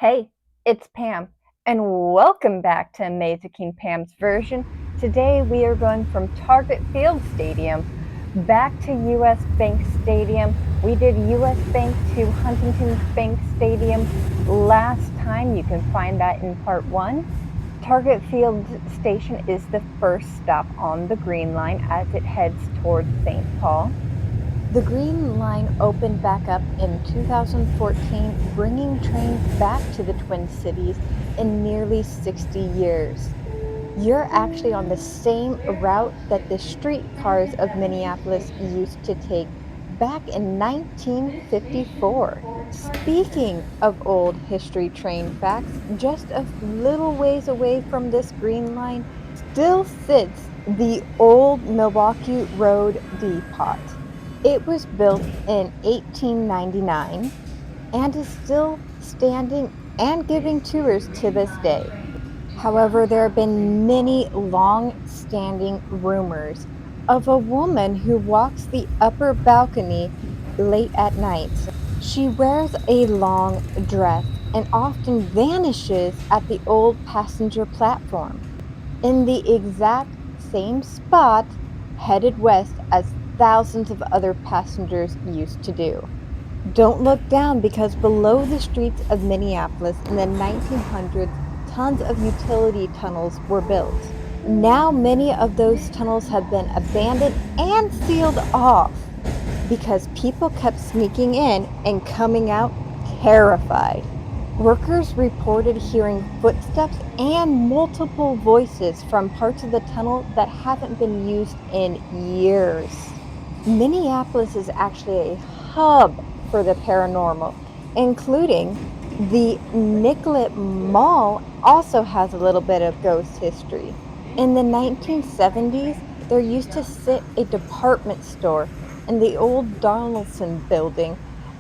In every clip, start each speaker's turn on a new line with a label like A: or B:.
A: Hey, it's Pam, and welcome back to Amazikeen Pam's version. Today we are going from Target Field Stadium back to US Bank Stadium. We did US Bank to Huntington Bank Stadium last time. You can find that in part one. Target Field Station is the first stop on the Green Line as it heads towards St. Paul. The Green Line opened back up in 2014, bringing trains back to the Twin Cities in nearly 60 years. You're actually on the same route that the streetcars of Minneapolis used to take back in 1954. Speaking of old history train facts, just a little ways away from this Green Line still sits the old Milwaukee Road Depot. It was built in 1899 and is still standing and giving tours to this day. However, there have been many long-standing rumors of a woman who walks the upper balcony late at night. She wears a long dress and often vanishes at the old passenger platform in the exact same spot headed west as thousands of other passengers used to do. Don't look down because below the streets of Minneapolis in the 1900s, tons of utility tunnels were built. Now many of those tunnels have been abandoned and sealed off because people kept sneaking in and coming out terrified. Workers reported hearing footsteps and multiple voices from parts of the tunnel that haven't been used in years. Minneapolis is actually a hub for the paranormal, including the Nicollet Mall also has a little bit of ghost history. In the 1970s, there used to sit a department store in the old Donaldson building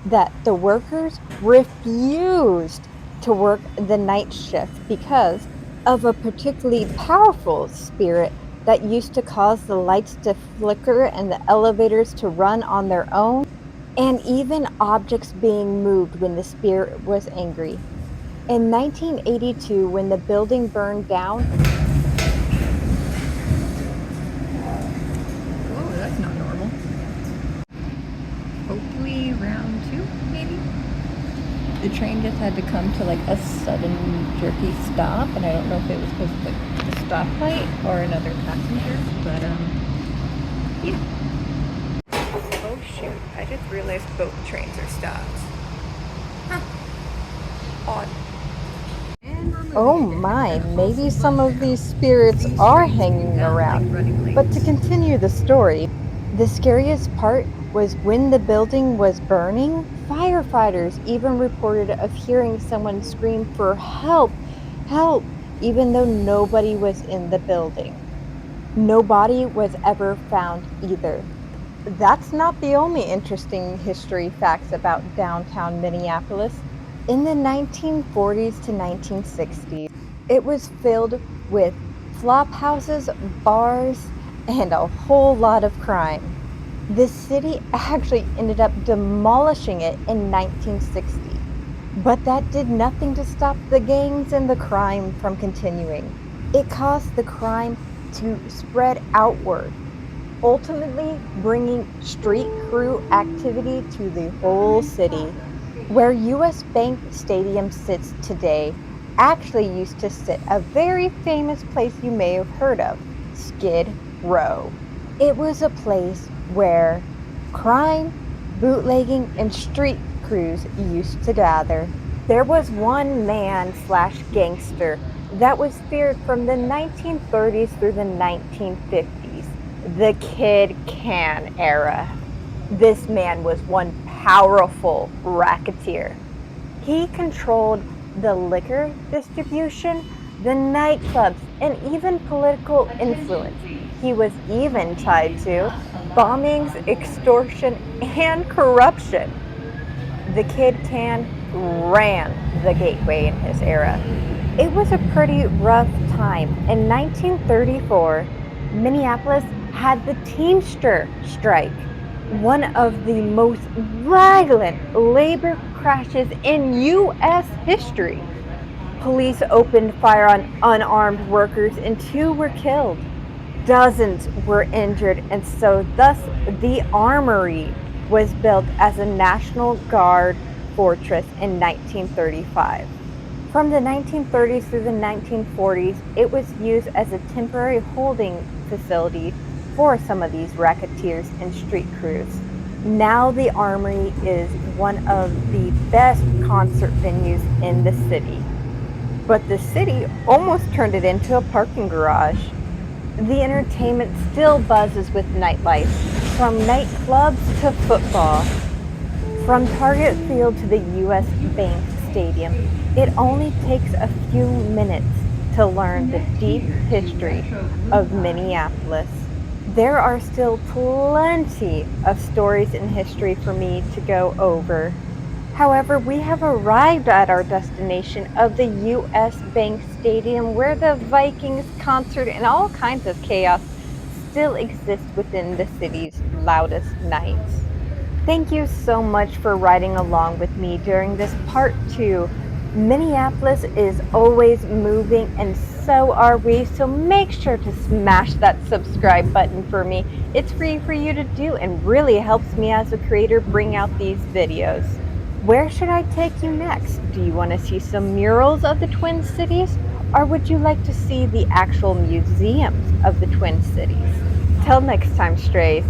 A: that the workers refused to work the night shift because of a particularly powerful spirit that used to cause the lights to flicker and the elevators to run on their own, and even objects being moved when the spirit was angry. In 1982, when the building burned down,
B: Whoa, that's not normal. Hopefully round two, maybe? The train just had to come to like a sudden jerky stop, and I don't know if it was because of like a stoplight or another passenger, but yeah. Oh shoot, I just realized both trains are stopped. Huh. Odd. And we're
A: oh
B: moving again.
A: my,
B: Gotta
A: maybe
B: falsely
A: some
B: buzz
A: of
B: now.
A: these spirits
B: These
A: are
B: trains do
A: hanging
B: not like
A: around.
B: running
A: But to
B: late.
A: continue the story, the scariest part was when the building was burning, firefighters even reported of hearing someone scream for help, help, even though nobody was in the building. No body was ever found either. That's not the only interesting history facts about downtown Minneapolis. In the 1940s to 1960s, it was filled with flop houses, bars, and a whole lot of crime. The city actually ended up demolishing it in 1960, but that did nothing to stop the gangs and the crime from continuing. It caused the crime to spread outward, ultimately bringing street crew activity to the whole city. Where US Bank Stadium sits today actually used to sit a very famous place you may have heard of, Skid Row. It was a place where crime, bootlegging, and street crews used to gather. There was one man slash gangster that was feared from the 1930s through the 1950s, the Kid Can era. This man was one powerful racketeer. He controlled the liquor distribution, the nightclubs, and even political influence. He was even tied to bombings, extortion, and corruption. The Kid Can ran the Gateway in his era. It was a pretty rough time. In 1934, Minneapolis had the Teamster strike, one of the most violent labor crashes in U.S. history. Police opened fire on unarmed workers and 2 were killed. Dozens were injured, and so thus the Armory was built as a National Guard fortress in 1935. From the 1930s through the 1940s, it was used as a temporary holding facility for some of these racketeers and street crews. Now the Armory is one of the best concert venues in the city, but the city almost turned it into a parking garage. The entertainment still buzzes with nightlife, from nightclubs to football. From Target Field to the U.S. Bank Stadium, it only takes a few minutes to learn the deep history of Minneapolis. There are still plenty of stories and history for me to go over. However, we have arrived at our destination of the U.S. Bank Stadium, where the Vikings concert and all kinds of chaos still exist within the city's loudest nights. Thank you so much for riding along with me during this part 2. Minneapolis is always moving, and so are we, so make sure to smash that subscribe button for me. It's free for you to do and really helps me as a creator bring out these videos. Where should I take you next? Do you want to see some murals of the Twin Cities? Or would you like to see the actual museums of the Twin Cities? Till next time, Strays.